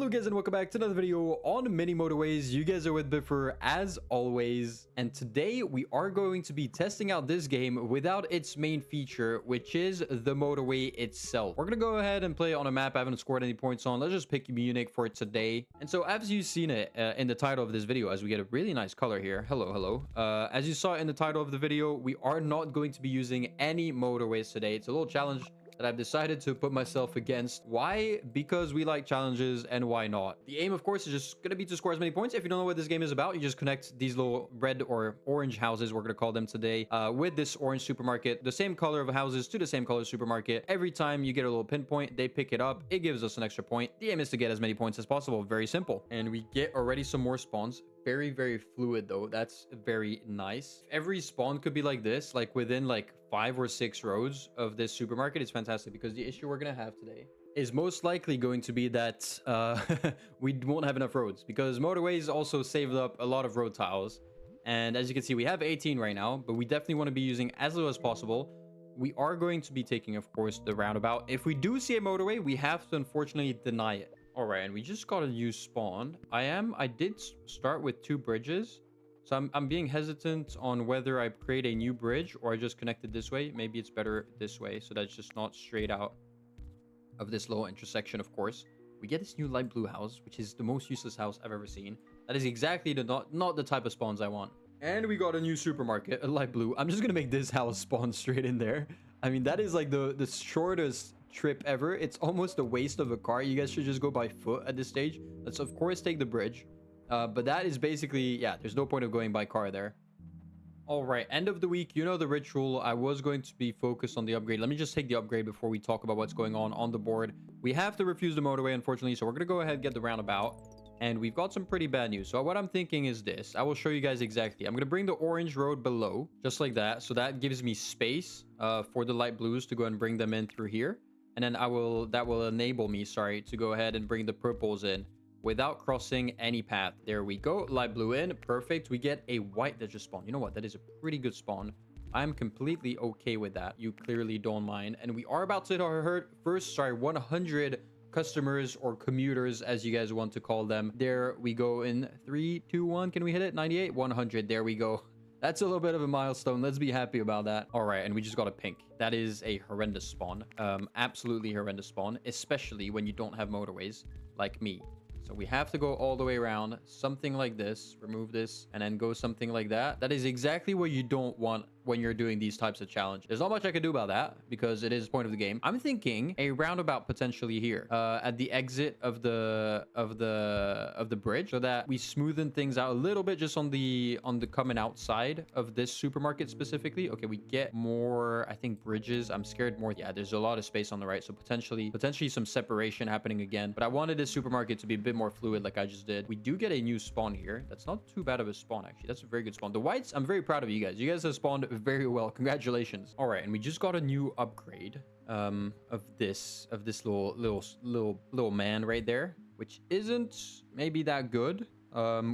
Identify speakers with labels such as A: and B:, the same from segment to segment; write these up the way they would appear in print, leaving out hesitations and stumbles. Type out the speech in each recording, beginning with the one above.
A: Hello guys and welcome back to another video on Mini Motorways. You guys are with Biffer as always, and today we are going to be testing out this game without its main feature, which is the motorway itself. We're gonna go ahead and play on a map I haven't scored any points on. Let's just pick Munich for today. And so as you've seen it in the title of this video, as we get a really nice color here, hello. As you saw in the title of the video, we are not going to be using any motorways today. It's a little challenge that I've decided to put myself against. Why? Because we like challenges, and why not? The aim, of course, is just gonna be to score as many points. If you don't know what this game is about, you just connect these little red or orange houses, we're gonna call them today, with this orange supermarket, the same color of houses to the same color supermarket. Every time you get a little pinpoint, they pick it up, it gives us an extra point. The aim is to get as many points as possible. Very simple. And we get already some more spawns. Very fluid though. That's very nice. Every spawn could be like this, like within like 5 or 6 roads of this supermarket. It's fantastic, because the issue we're gonna have today is most likely going to be that we won't have enough roads, because Motorways also saved up a lot of road tiles. And as you can see, we have 18 right now, but we definitely want to be using as little as possible. We are going to be taking, of course, the roundabout. If we do see a motorway, we have to unfortunately deny it. All right, and we just got a new spawn. I did start with 2 bridges, so I'm being hesitant on whether I create a new bridge or I just connect it this way. Maybe it's better this way, so that's just not straight out of this little intersection. Of course, we get this new light blue house, which is the most useless house I've ever seen. That is exactly the not the type of spawns I want. And we got a new supermarket, a light blue. I'm just gonna make this house spawn straight in there. I mean, that is like the shortest trip ever. It's almost a waste of a car. You guys should just go by foot at this stage. Let's of course take the bridge, but that is basically, yeah, there's no point of going by car there. All right, end of the week, you know the ritual. I was going to be focused on the upgrade. Let me just take the upgrade before we talk about what's going on the board. We have to refuse the motorway, unfortunately, so we're gonna go ahead and get the roundabout. And we've got some pretty bad news. So what I'm thinking is this. I will show you guys exactly. I'm going to bring the orange road below, just like that. So that gives me space for the light blues to go and bring them in through here. And then that will enable me, sorry, to go ahead and bring the purples in without crossing any path. There we go. Light blue in. Perfect. We get a white that just spawned. You know what? That is a pretty good spawn. I'm completely okay with that. You clearly don't mind. And we are about to hit our first, 100 customers or commuters, as you guys want to call them. There we go in 3, 2, 1. Can we hit it? 98, 100. There we go. That's a little bit of a milestone. Let's be happy about that. All right, and we just got a pink. That is a horrendous spawn. Absolutely horrendous spawn, especially when you don't have motorways like me. So we have to go all the way around, something like this, remove this, and then go something like that. That is exactly what you don't want when you're doing these types of challenges. There's not much I can do about that, because it is the point of the game. I'm thinking a roundabout potentially here, at the exit of the bridge, so that we smoothen things out a little bit just on the coming outside of this supermarket specifically. Okay, we get more, I think, bridges. I'm scared more. Yeah, there's a lot of space on the right, so potentially some separation happening again. But I wanted this supermarket to be a bit more fluid, like I just did. We do get a new spawn here. That's not too bad of a spawn, actually. That's a very good spawn. The whites, I'm very proud of you guys. You guys have spawned very well. Congratulations. All right, and we just got a new upgrade of this little man right there, which isn't maybe that good.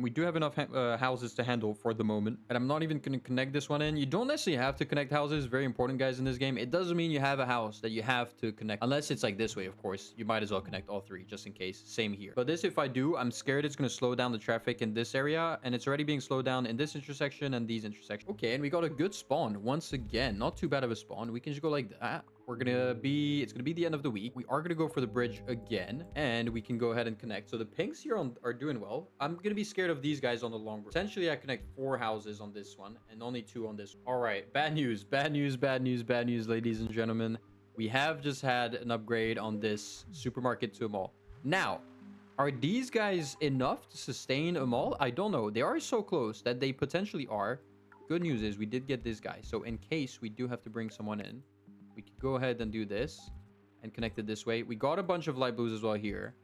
A: We do have enough houses to handle for the moment, and I'm not even going to connect this one in. You don't necessarily have to connect houses. Very important, guys, in this game. It doesn't mean you have a house that you have to connect, unless it's like this way. Of course, you might as well connect all 3 just in case. Same here. But this, if I do, I'm scared it's going to slow down the traffic in this area, and it's already being slowed down in this intersection and these intersections. Okay, and we got a good spawn once again. Not too bad of a spawn. We can just go like that. It's gonna be the end of the week. We are gonna go for the bridge again, and we can go ahead and connect. So the pinks here are doing well. I'm gonna be scared of these guys on the long run. Essentially, I connect 4 houses on this one and only 2 on this one. All right, bad news, ladies and gentlemen. We have just had an upgrade on this supermarket to a mall. Now, are these guys enough to sustain a mall? I don't know. They are so close that they potentially are. Good news is we did get this guy. So in case we do have to bring someone in, we could go ahead and do this and connect it this way. We got a bunch of light blues as well here.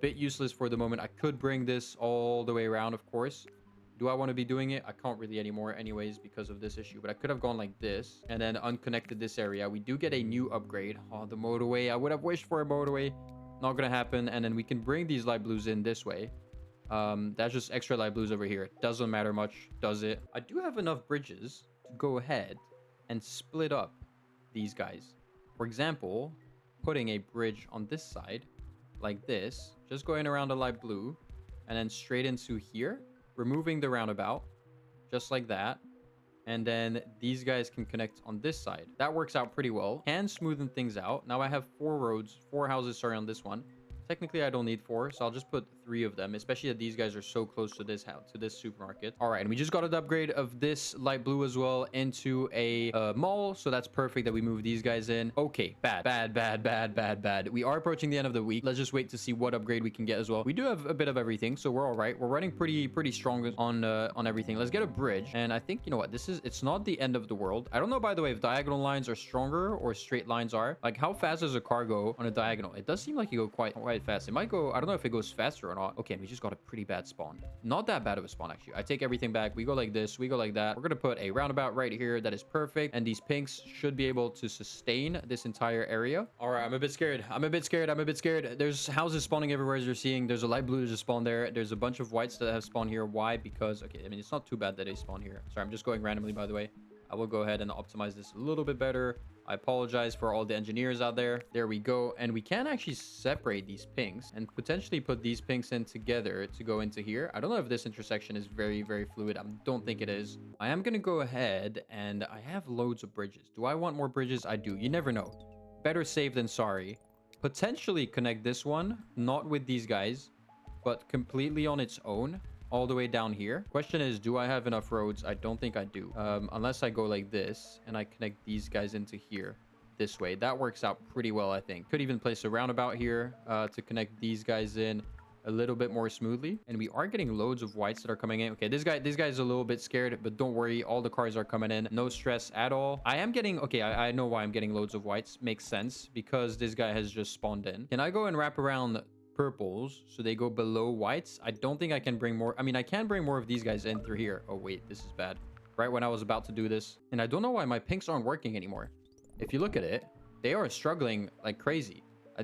A: Bit useless for the moment. I could bring this all the way around, of course. Do I want to be doing it? I can't really anymore anyways because of this issue. But I could have gone like this and then unconnected this area. We do get a new upgrade. Oh, the motorway. I would have wished for a motorway. Not going to happen. And then we can bring these light blues in this way. That's just extra light blues over here. Doesn't matter much, does it? I do have enough bridges to go ahead and split up these guys. For example, putting a bridge on this side like this, just going around a light blue, and then straight into here, removing the roundabout, just like that. And then these guys can connect on this side. That works out pretty well. Can smoothen things out. Now I have 4 houses, sorry, on this one. Technically, I don't need 4, so I'll just put 3 of them, especially that these guys are so close to this house, to this supermarket. All right, and we just got an upgrade of this light blue as well into a mall, so that's perfect that we move these guys in. Okay, bad. We are approaching the end of the week. Let's just wait to see what upgrade we can get as well. We do have a bit of everything, so we're all right. We're running pretty strong on everything. Let's get a bridge, and I think, you know what, it's not the end of the world. I don't know, by the way, if diagonal lines are stronger or straight lines are. Like, how fast does a car go on a diagonal? It does seem like you go quite fast. It might go, I don't know if it goes faster or not. Okay, and we just got a pretty bad spawn. Not that bad of a spawn, actually. I take everything back. We go like this, we go like that. We're gonna put a roundabout right here that is perfect, and these pinks should be able to sustain this entire area. All right, I'm a bit scared. There's houses spawning everywhere, as you're seeing. There's a light blue that just spawned there. There's a bunch of whites that have spawned here. Why? Because, okay, I mean, it's not too bad that they spawn here. Sorry, I'm just going randomly, by the way. I will go ahead and optimize this a little bit better. I apologize for all the engineers out there. There we go. And we can actually separate these pinks and potentially put these pinks in together to go into here. I don't know if this intersection is very fluid. I don't think it is. I am going to go ahead, and I have loads of bridges. Do I want more bridges? I do. You never know. Better safe than sorry. Potentially connect this one, not with these guys, but completely on its own, all the way down here. Question is, do I have enough roads? I don't think I do. Unless I go like this and I connect these guys into here this way. That works out pretty well, I think. Could even place a roundabout here to connect these guys in a little bit more smoothly. And we are getting loads of whites that are coming in. Okay, this guy's a little bit scared, but don't worry, all the cars are coming in. No stress at all. I am getting, okay, I know why I'm getting loads of whites. Makes sense, because this guy has just spawned in. Can I go and wrap around purples so they go below whites? I don't think I can bring more. I mean, I can bring more of these guys in through here. Oh wait, this is bad. Right when I was about to do this. And I don't know why my pinks aren't working anymore. If you look at it, they are struggling like crazy.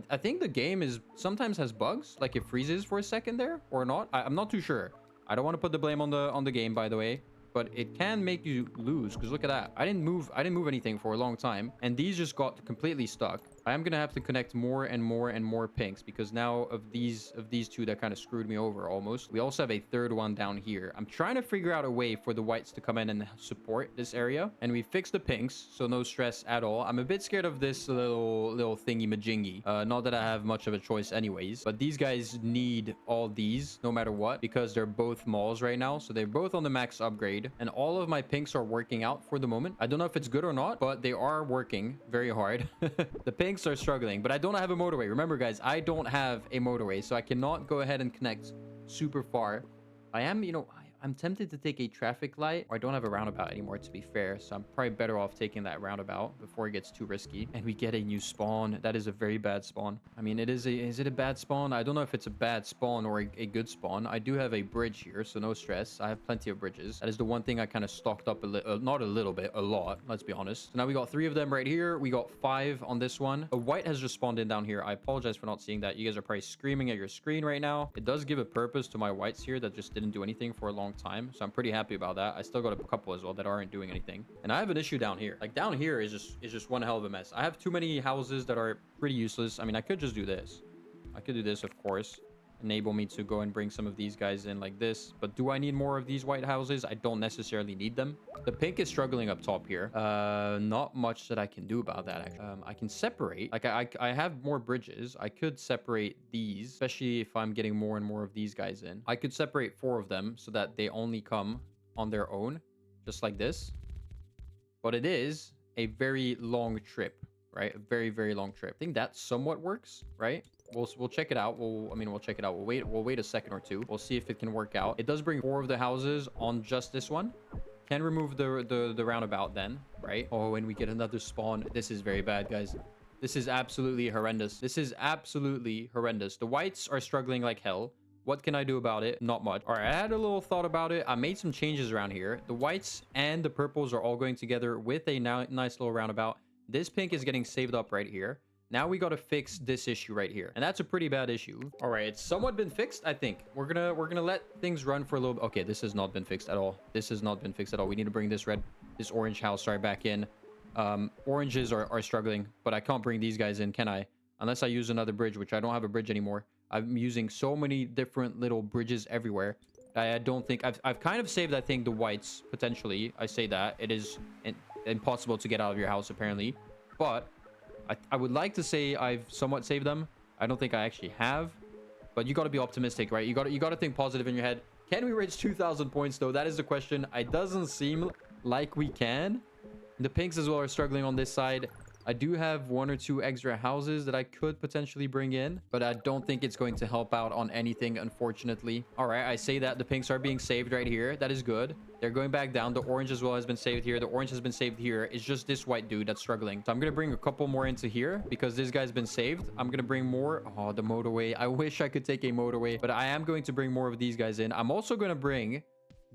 A: I think the game sometimes has bugs, like it freezes for a second there or not. I'm not too sure. I don't want to put the blame on the game, by the way, but it can make you lose, because look at that. I didn't move anything for a long time, and these just got completely stuck. I am gonna have to connect more and more pinks, because now of these two that kind of screwed me over almost. We also have a third one down here. I'm trying to figure out a way for the whites to come in and support this area, and we fixed the pinks, so no stress at all. I'm a bit scared of this little thingy majingy. Not that I have much of a choice anyways, but these guys need all these no matter what, because they're both malls right now, so they're both on the max upgrade, and all of my pinks are working out for the moment. I don't know if it's good or not, but they are working very hard. The pinks are struggling, but I don't have a motorway. Remember, guys, I don't have a motorway, so I cannot go ahead and connect super far. I am, you know, I'm tempted to take a traffic light, or I don't have a roundabout anymore, to be fair, so I'm probably better off taking that roundabout before it gets too risky. And we get a new spawn. That is a very bad spawn. I mean, is it a bad spawn? I don't know if it's a bad spawn or a good spawn. I do have a bridge here, so no stress. I have plenty of bridges. That is the one thing I kind of stocked up not a little bit, a lot, let's be honest. So now we got 3 of them right here. We got 5 on this one. A white has just spawned in down here. I apologize for not seeing that. You guys are probably screaming at your screen right now. It does give a purpose to my whites here that just didn't do anything for a long time, so I'm pretty happy about that. I still got a couple as well that aren't doing anything, and I have an issue down here. Like, down here is just one hell of a mess. I have too many houses that are pretty useless. I mean, I could just do this. I could do this, of course, enable me to go and bring some of these guys in like this, but do I need more of these white houses? I don't necessarily need them. The pink is struggling up top here. Not much that I can do about that, actually. I can separate, like, I have more bridges. I could separate these, especially if I'm getting more and more of these guys in. I could separate 4 of them so that they only come on their own, just like this. But it is a very long trip, right? A very long trip. I think that somewhat works, right? We'll check it out. We'll check it out. We'll wait a second or two. We'll see if it can work out. It does bring 4 of the houses on just this one. Can remove the roundabout then, right? Oh, and we get another spawn. This is very bad, guys. This is absolutely horrendous. This is absolutely horrendous. The whites are struggling like hell. What can I do about it? Not much. All right, I had a little thought about it. I made some changes around here. The whites and the purples are all going together with a nice little roundabout. This pink is getting saved up right here. Now we got to fix this issue right here, and that's a pretty bad issue. All right, it's somewhat been fixed, I think. We're gonna let things run for a little bit. Okay, this has not been fixed at all. This has not been fixed at all. We need to bring this orange house, sorry, back in. Oranges are struggling, but I can't bring these guys in, can I? Unless I use another bridge, which I don't have a bridge anymore. I'm using so many different little bridges everywhere. I don't think I've kind of saved, I think, the whites potentially. I say that it is impossible to get out of your house apparently, but I would like to say I've somewhat saved them. I don't think I actually have, but you got to be optimistic, right? You got to think positive in your head. Can we reach 2,000 points though? That is the question. It doesn't seem like we can. The pinks as well are struggling on this side. I do have 1 or 2 extra houses that I could potentially bring in, but I don't think it's going to help out on anything, unfortunately. All right, I say that the pinks are being saved right here. That is good. They're going back down. The orange as well has been saved here. The orange has been saved here. It's just this white dude that's struggling. So I'm going to bring a couple more into here because this guy's been saved. I'm going to bring more. Oh, the motorway. I wish I could take a motorway, but I am going to bring more of these guys in. I'm also going to bring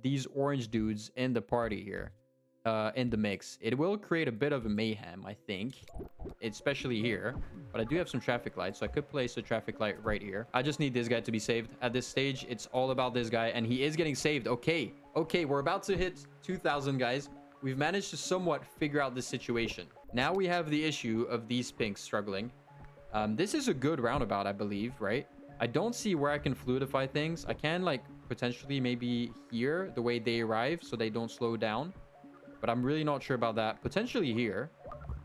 A: these orange dudes in the party here. In the mix. It will create a bit of a mayhem, I think, especially here, but I do have some traffic lights, so I could place a traffic light right here. I just need this guy to be saved at this stage. It's all about this guy, and he is getting saved. Okay, we're about to hit 2,000, guys. We've managed to somewhat figure out this situation. Now we have the issue of these pinks struggling. This is a good roundabout, I believe, right? I don't see where I can fluidify things. I can, like, potentially maybe here, the way they arrive, so they don't slow down. But I'm really not sure about that. Potentially here.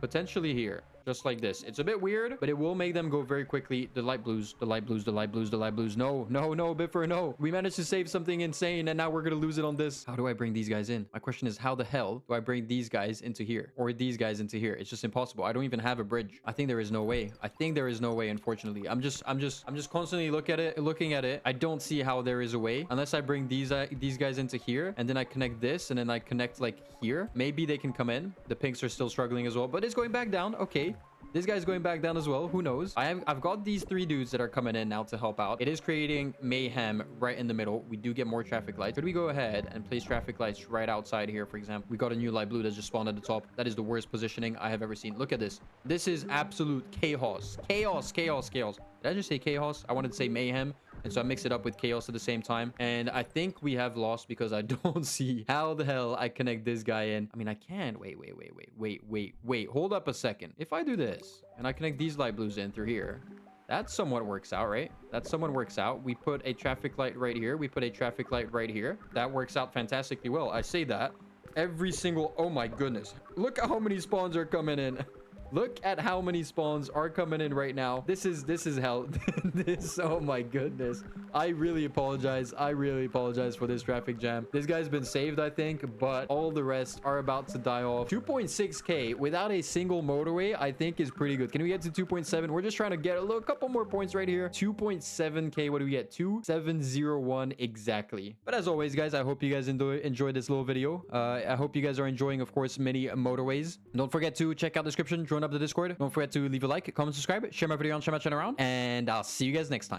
A: Potentially here. Just like this. It's a bit weird, but it will make them go very quickly. The light blues. The light blues. The light blues. The light blues. No. Biffer, no. We managed to save something insane, and now we're going to lose it on this. How do I bring these guys in? My question is, how the hell do I bring these guys into here? Or these guys into here? It's just impossible. I don't even have a bridge. I think there is no way. I think there is no way, unfortunately. I'm just constantly looking at it. I don't see how there is a way. Unless I bring these guys into here, and then I connect this, and then I connect, like, here. Maybe they can come in. The pinks are still struggling as well, but it's going back down. Okay. This guy's going back down as well. Who knows? I've got these 3 dudes that are coming in now to help out. It is creating mayhem right in the middle. We do get more traffic lights. Could we go ahead and place traffic lights right outside here, for example? We got a new light blue that just spawned at the top. That is the worst positioning I have ever seen. Look at this. This is absolute chaos. Chaos. Did I just say chaos? I wanted to say mayhem. And so I mix it up with chaos at the same time. And I think we have lost because I don't see how the hell I connect this guy in. I mean, I can. Wait. Hold up a second. If I do this and I connect these light blues in through here, that somewhat works out, right? That somewhat works out. We put a traffic light right here. We put a traffic light right here. That works out fantastically well. I say that. Every single... Oh my goodness. Look at how many spawns are coming in. Look at how many spawns are coming in right now. This is hell. Oh my goodness. I really apologize. For this traffic jam. This guy's been saved, I think, but all the rest are about to die off. 2.6k without a single motorway, I think is pretty good. Can we get to 2.7? We're just trying to get a couple more points right here. 2.7k. What do we get? 2701 exactly. But as always, guys, I hope you guys enjoyed this little video. I hope you guys are enjoying, of course, many motorways. Don't forget to check out the description. Join up the Discord. Don't forget to leave a like, comment, subscribe, share my video, and share my channel around, and I'll see you guys next time.